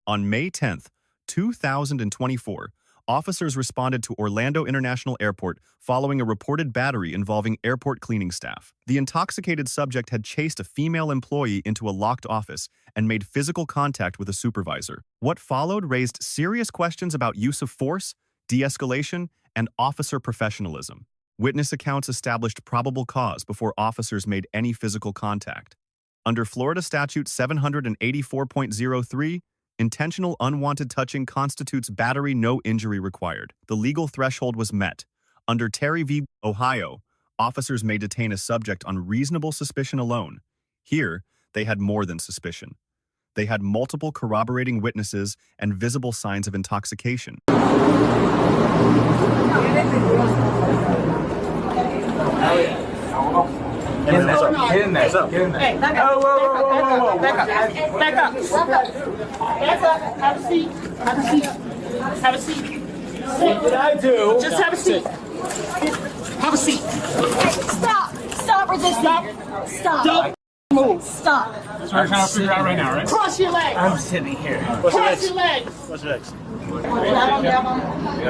On May 10th, 2024, officers responded to Orlando International Airport following a reported battery involving airport cleaning staff. The intoxicated subject had chased a female employee into a locked office and made physical contact with a supervisor. What followed raised serious questions about use of force, de-escalation, and officer professionalism. Witness accounts established probable cause before officers made any physical contact. Under Florida Statute 784.03, intentional unwanted touching constitutes battery, no injury required. The legal threshold was met. Under Terry v. Ohio, officers may detain a subject on reasonable suspicion alone. Here, they had more than suspicion. They had multiple corroborating witnesses and visible signs of intoxication. Get in there. Get in there. Get in there. Hey, back up. Whoa. Back up. Back up. Back up. Have a seat. Have a seat. Have a seat. What did I do? Just have a seat. Have a seat. Stop. Stop resisting. Stop. Don't move. Stop. That's what we're trying to figure out right now, right? Cross your legs. I'm sitting here. Cross your legs. What's next?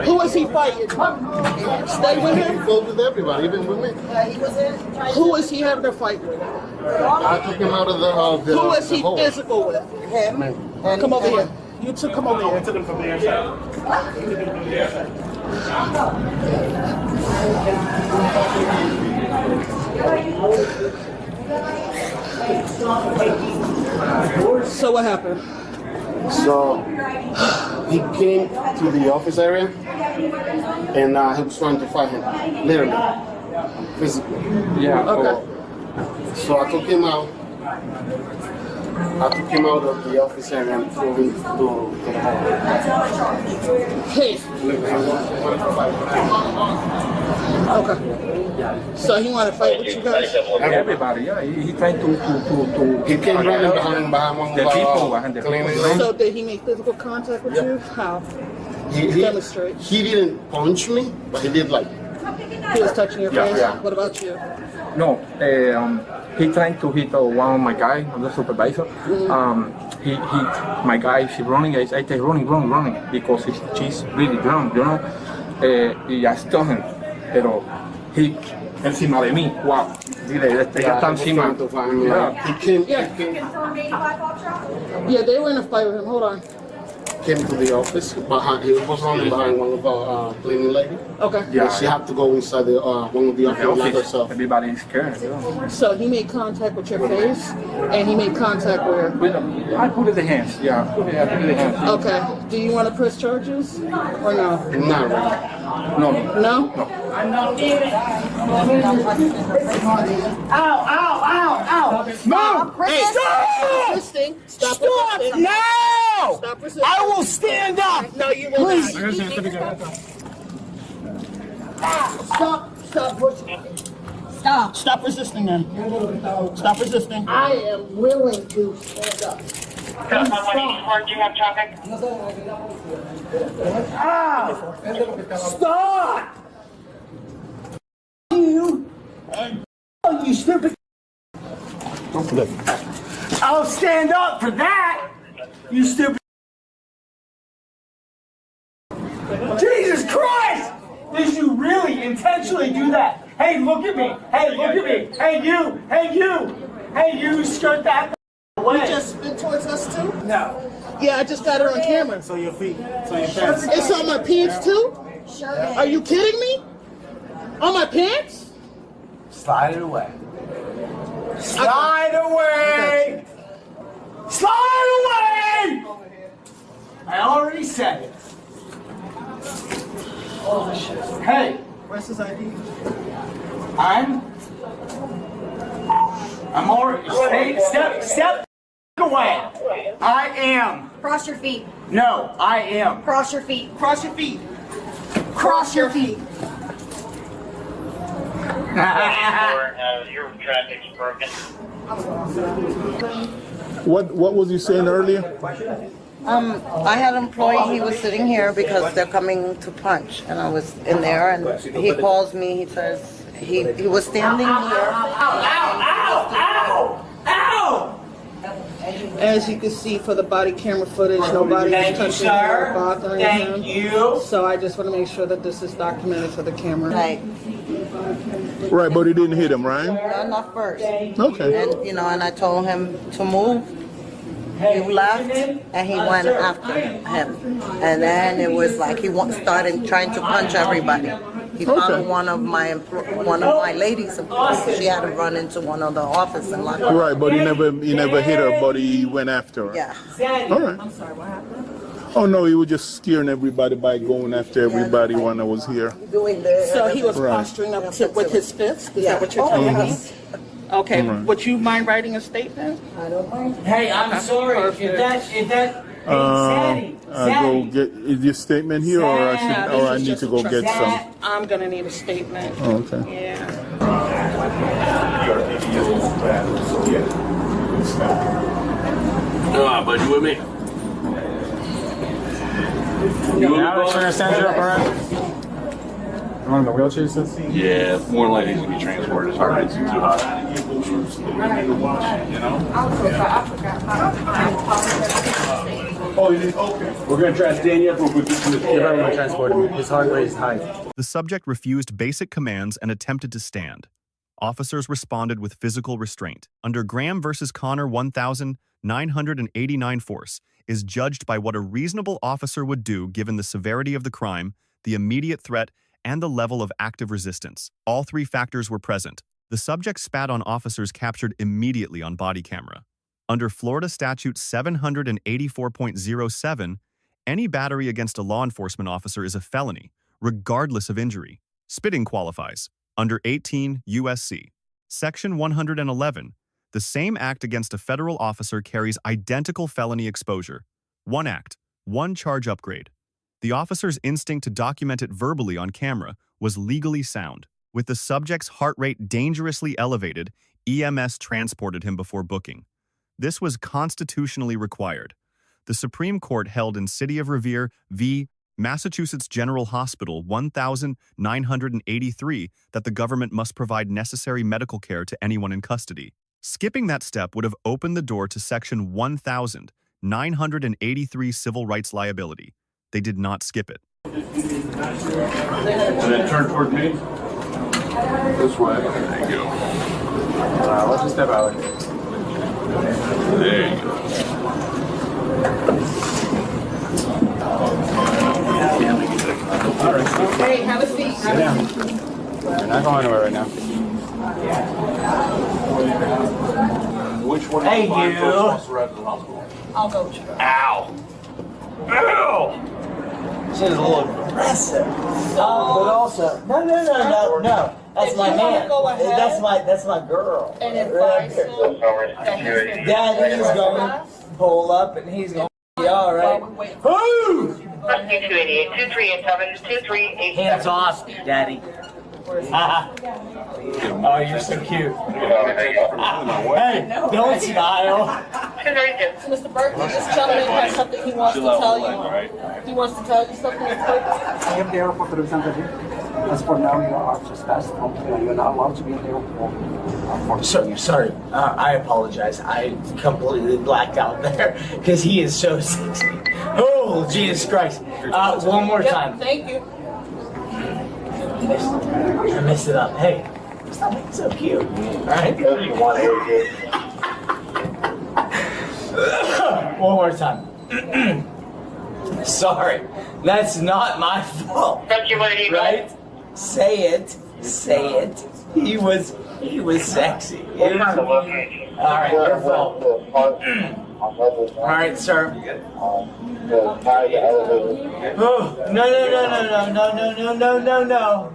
Who is he fighting? Stay with him. He fought with everybody, even with me. Who is he having a fight with? I took him out of the Who is he hole. physical with? Him. Come over here. You two come over here. I took him from the inside. So what happened? So he came to the office area and he was trying to fight him, literally, physically. Yeah. Okay. So I took him out. I took him out of the office area and threw him to the hole. Hey. Okay. So he wanted to fight with you guys? Everybody, yeah. He tried to He came running behind one of the people our behind the cleaning people. ladies. So did he make physical contact with you? How? He Demonstrate. He didn't punch me, but he did like. He was touching your face? Yeah. What about you? No, he trying to hit one of my guy, the supervisor. My guy, she running. I say running because she's really drunk, you know. Y I stopped him, pero he encima de mí. Wow, dile, ya está encima. Yeah. He came. Yeah. Yeah, they were in a fight with him. Hold on. Came to the office behind. He was running behind one of our cleaning ladies. Okay. Yeah. She had to go inside the one of the office like herself. Everybody is scared. You know? So he made contact with your face, and he made contact where? I put it in the hands. Yeah, I put it in the hands. Okay. Do you want to press charges or no? Not really. No. No? Ow. Mom! Hey, Stop resisting. Stop resisting. Now! Stop resisting. I will stand up. No, you will not. Stop pushing. Stop. Stop resisting then. Stop resisting. I am willing to stand up. Do you have traffic? Stop! You stupid. I'll stand up for that. You stupid. Jesus Christ! Did you really intentionally do that? Hey, look at me. Hey, look at me. Hey, you. Hey, you. Hey, you skirt that away. You just spit towards us too? No. Yeah, I just got it on camera. So your feet. So your pants. It's on my pants too? Are you kidding me? On my pants? Slide it away. Slide away. Slide away. I already said it. Oh shit. Hey, Where's his ID? I'm already. Step away. I am. Cross your feet. No, I am. Cross your feet. Cross your feet. Cross your feet. Your traffic's broken. What was you saying earlier? I had an employee, he was sitting here because they're coming to punch, and I was in there, and he calls me, he says, he was standing here. Ow! As you can see for the body camera footage, nobody is touching or bothering him. you. So I just want to make sure that this is documented for the camera. Like, Right, but he didn't hit him, right? no, not first. Okay. And, you know, and I told him to move. He left, and he went after him. And then it was like he started trying to punch everybody. He found one of my ladies' employees. She had to run into one of the office and lock her. Right, but he never hit her, but he went after her. Yeah. All right. I'm sorry, what happened? Oh no, he was just scaring everybody by going after everybody when I was here. Doing the. So he was Right. posturing up with his fist? Is Yeah. that what you're Oh, telling me? yes. Okay, Right. would you mind writing a statement? I don't mind. Hey, I'm sorry. If that, hey, I go get is your statement here, or I need to go get some. I'm gonna need a statement. Oh, okay. Yeah. Bud, you with me? Now that you're send you up, alright? One of the wheelchairs says? Yeah, more likely he's gonna be transported. His heart rate's too high. Oh, you didn't? Okay. We're gonna try to stand you up real quick. You're probably gonna transport him. His heart rate is high. The subject refused basic commands and attempted to stand. Officers responded with physical restraint. Under Graham versus Connor 1989 force is judged by what a reasonable officer would do given the severity of the crime, the immediate threat, and the level of active resistance. All three factors were present. The subject spat on officers captured immediately on body camera. Under Florida Statute 784.07, any battery against a law enforcement officer is a felony, regardless of injury. Spitting qualifies. Under 18 U.S.C. Section 111, the same act against a federal officer carries identical felony exposure. One act, one charge upgrade. The officer's instinct to document it verbally on camera was legally sound. With the subject's heart rate dangerously elevated, EMS transported him before booking. This was constitutionally required. The Supreme Court held in City of Revere v. Massachusetts General Hospital 1983 that the government must provide necessary medical care to anyone in custody. Skipping that step would have opened the door to Section 1983 civil rights liability. They did not skip it. And then turn toward me. This way. There you go. Let's just step out. There you go. Hey, have a seat. Sit down. You're not going anywhere right now. Which one Hey, of you you. wants to ride to the hospital? I'll go with you. Ow! Ow! She's a little aggressive. But also, no. That's my If you wanna man. go ahead. That's my girl. And advise him that he's been Daddy's going to pull up and he's going to be all right. Woo! 288, 2387, 2387. Hands off, Daddy. Oh, you're so cute. Hey, don't smile. 232. Mr. Burton, this gentleman has something he wants to tell you. He wants to tell you something important. I am the airport representative. As for now, you are trespassed. You're not allowed to be in the airport. Sorry. I apologize. I completely blacked out there because he is so sexy. Oh, Jesus Christ. One more time. Thank you. I messed it up. Hey, stop being so cute. Alright? One more time. Sorry. That's not my fault. Right? Say it. He was sexy. Alright, your fault. Alright, sir. Oh, no.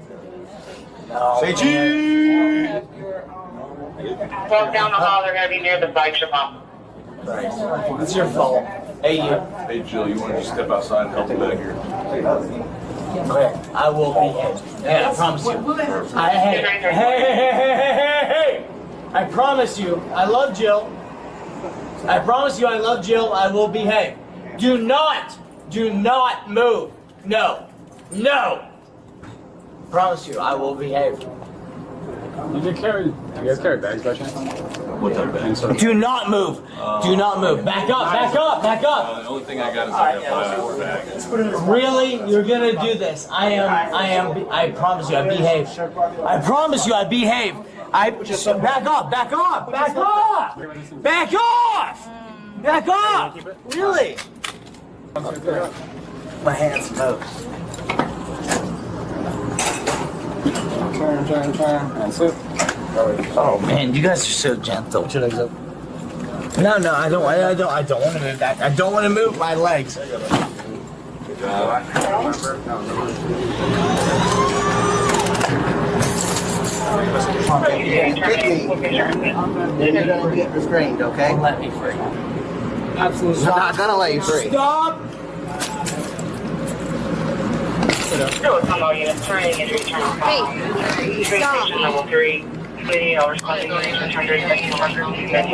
Say cheese! Walk down the hall, they're going to be near the bike shop. Right. It's your fault. Hey, you. Hey, Jill, you want to just step outside and help me back here? Okay, I will behave. Hey, I promise you. Hey! I promise you, I love Jill. I promise you, I love Jill. I will behave. Do not move. No. Promise you, I will behave. You guys carry bags by chance? What's up, Ben? Do not move. Do not move. Back up. Back up. Back up. The only thing I got is like a passport bag. Really? You're gonna do this? I promise you, I behave. I promise you, I behave. Back up. Back up. Back off. Back off. Back off. Really? My hands closed. Turn. That's it. Oh man, you guys are so gentle. Should I go? No, I don't want to move that. I don't want to move my legs. You're gonna get restrained, okay? Let me free. Absolutely. I'm not gonna let you free. Stop! No, it's on all units. Turning and return. Hey, Train stop. station level 3. Completing all responding units. Return to respective markers. You guys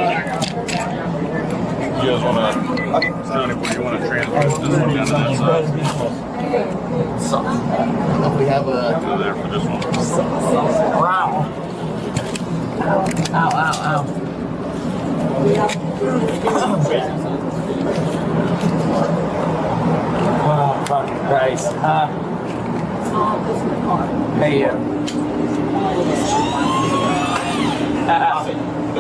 want to, you want to transfer this one down to that side? We have a. Go there for this one. Wow. Ow. Wow, fucking Christ. Hey,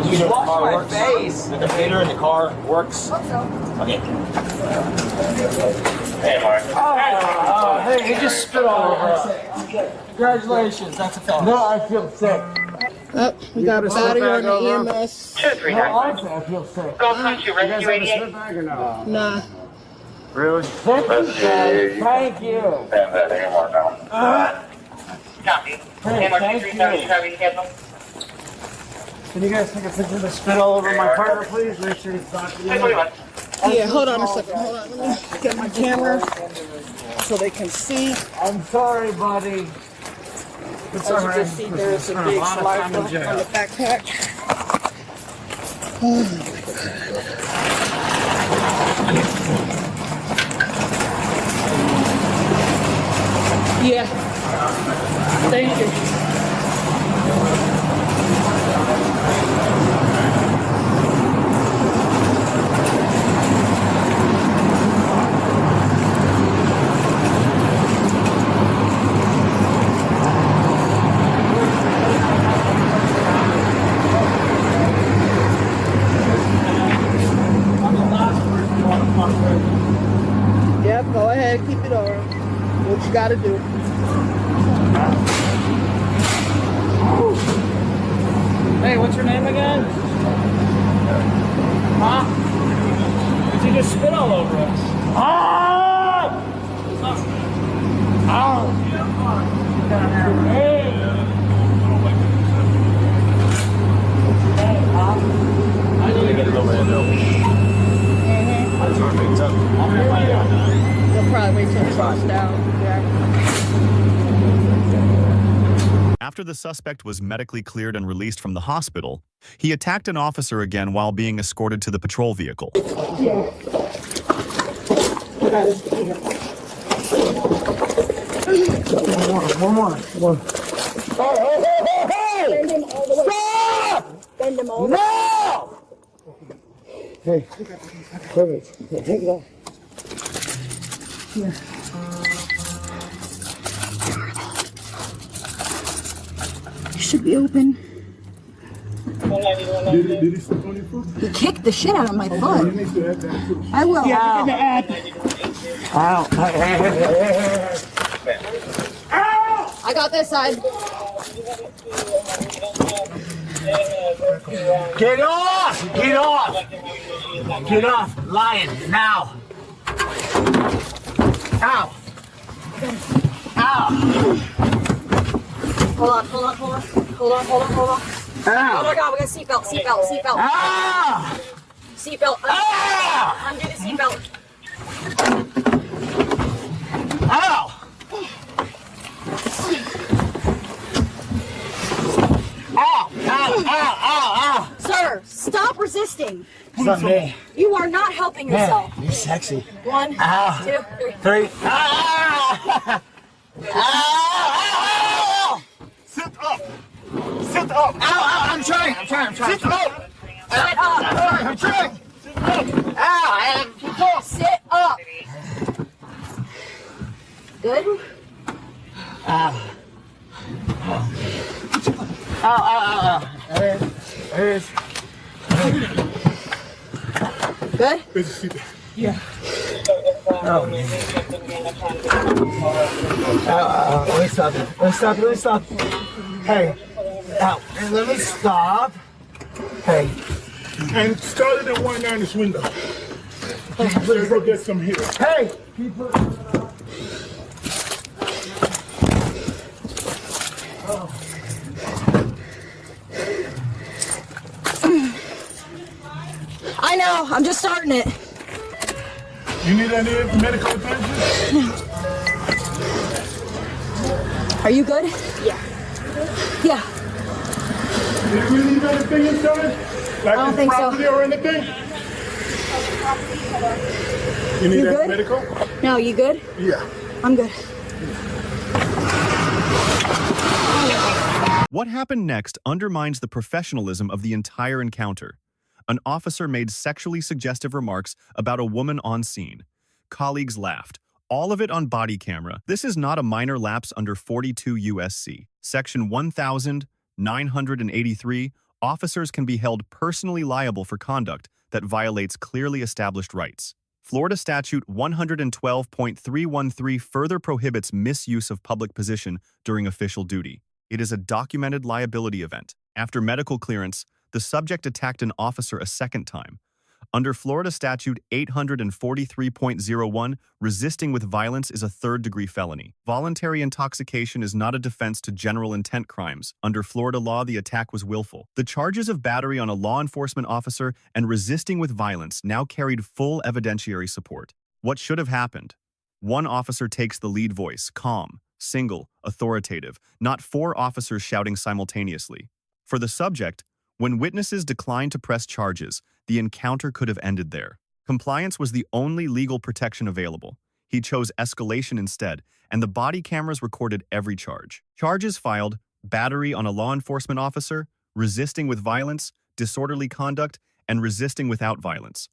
you wash my face. The computer in the car works. Okay. Hey, Mark. Oh, hey, he just spit all over us. Congratulations, that's a fact. No, I feel sick. Oh, we got a battery on the EMS. 239. I feel sick. Go to rescue 88. Nah. Really? Thank you. Stand that AMR now. Copy. AMR thank 2370, you. Travis, get them. Can you guys take a picture of the spit all over my partner, please? Make sure he's not. 241. Yeah, hold on a second. Hold on. Let me get my camera so they can see. I'm sorry, buddy. It's As you can see, there's a big slide on the backpack. Oh my God. Yeah. Thank you. Yep, go ahead, keep it on. What you gotta do. Hey, what's your name again? Huh? Did you just spit all over us? Ah! Ow! Hey! I need to get it over here, though. You'll probably wait till it drops down. Yeah. After the suspect was medically cleared and released from the hospital, he attacked an officer again while being escorted to the patrol vehicle. One more. Hey! Stop! Bend him over. No! Hey, perfect. Yeah, take it off. Here. You should be open. Did he step on your foot? He kicked the shit out of my foot. You need to add that too. I will. Yeah. I'm gonna add. Ow. I got this side. Get off! Get off! Get off! Lion, now! Ow! Ow! Hold on. Ow! Oh my God, we got seatbelt. Ah! Seatbelt. Ah! Undo the seatbelt. Ow! Ow! Sir, stop resisting. It's not me. You are not helping yourself. You're sexy. 1, Ow. 2, 3. 3. Ah! Ow! Sit up. Sit up. Ow! I'm trying. Sit up. Sit up. Ow, sit up. Good? Ow. Good? Yeah. Oh, man. Let me stop. Hey, ow, let me stop. Hey. And started and went down this window. Let's go get some here. Hey! I know, I'm just starting it. You need any medical attention? Are you good? Yeah. Yeah. Did you really need anything inside? Like I don't think so. Or anything? You need You any good? medical? No, you good? Yeah. I'm good. What happened next undermines the professionalism of the entire encounter. An officer made sexually suggestive remarks about a woman on scene. Colleagues laughed. All of it on body camera. This is not a minor lapse under 42 U.S.C. Section 1983, officers can be held personally liable for conduct that violates clearly established rights. Florida Statute 112.313 further prohibits misuse of public position during official duty. It is a documented liability event. After medical clearance, the subject attacked an officer a second time. Under Florida Statute 843.01, resisting with violence is a third-degree felony. Voluntary intoxication is not a defense to general intent crimes. Under Florida law, the attack was willful. The charges of battery on a law enforcement officer and resisting with violence now carried full evidentiary support. What should have happened? One officer takes the lead voice, calm, single, authoritative, not four officers shouting simultaneously. For the subject, when witnesses declined to press charges, the encounter could have ended there. Compliance was the only legal protection available. He chose escalation instead, and the body cameras recorded every charge. Charges filed: battery on a law enforcement officer, resisting with violence, disorderly conduct, and resisting without violence.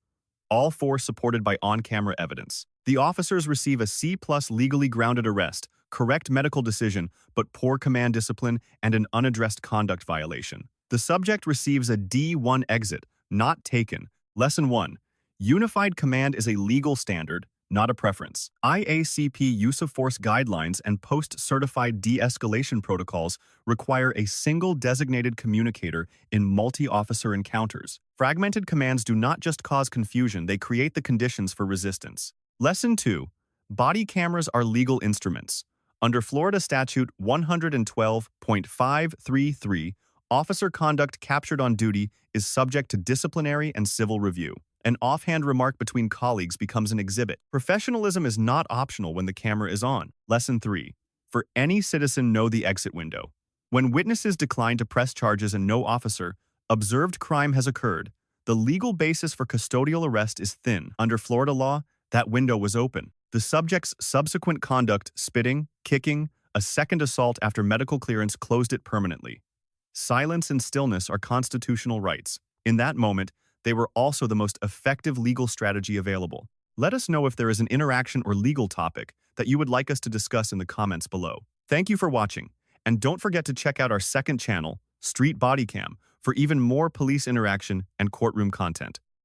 All four supported by on-camera evidence. The officers receive a C+ legally grounded arrest, correct medical decision, but poor command discipline and an unaddressed conduct violation. The subject receives a D1 exit, not taken. Lesson 1. Unified command is a legal standard, not a preference. IACP use of force guidelines and post-certified de-escalation protocols require a single designated communicator in multi-officer encounters. Fragmented commands do not just cause confusion, they create the conditions for resistance. Lesson 2. Body cameras are legal instruments. Under Florida Statute 112.533, officer conduct captured on duty is subject to disciplinary and civil review. An offhand remark between colleagues becomes an exhibit. Professionalism is not optional when the camera is on. Lesson 3. For any citizen, know the exit window. When witnesses decline to press charges and no officer, observed crime has occurred. The legal basis for custodial arrest is thin. Under Florida law, that window was open. The subject's subsequent conduct, spitting, kicking, a second assault after medical clearance closed it permanently. Silence and stillness are constitutional rights. In that moment, they were also the most effective legal strategy available. Let us know if there is an interaction or legal topic that you would like us to discuss in the comments below. Thank you for watching, and don't forget to check out our second channel, Street Body Cam, for even more police interaction and courtroom content.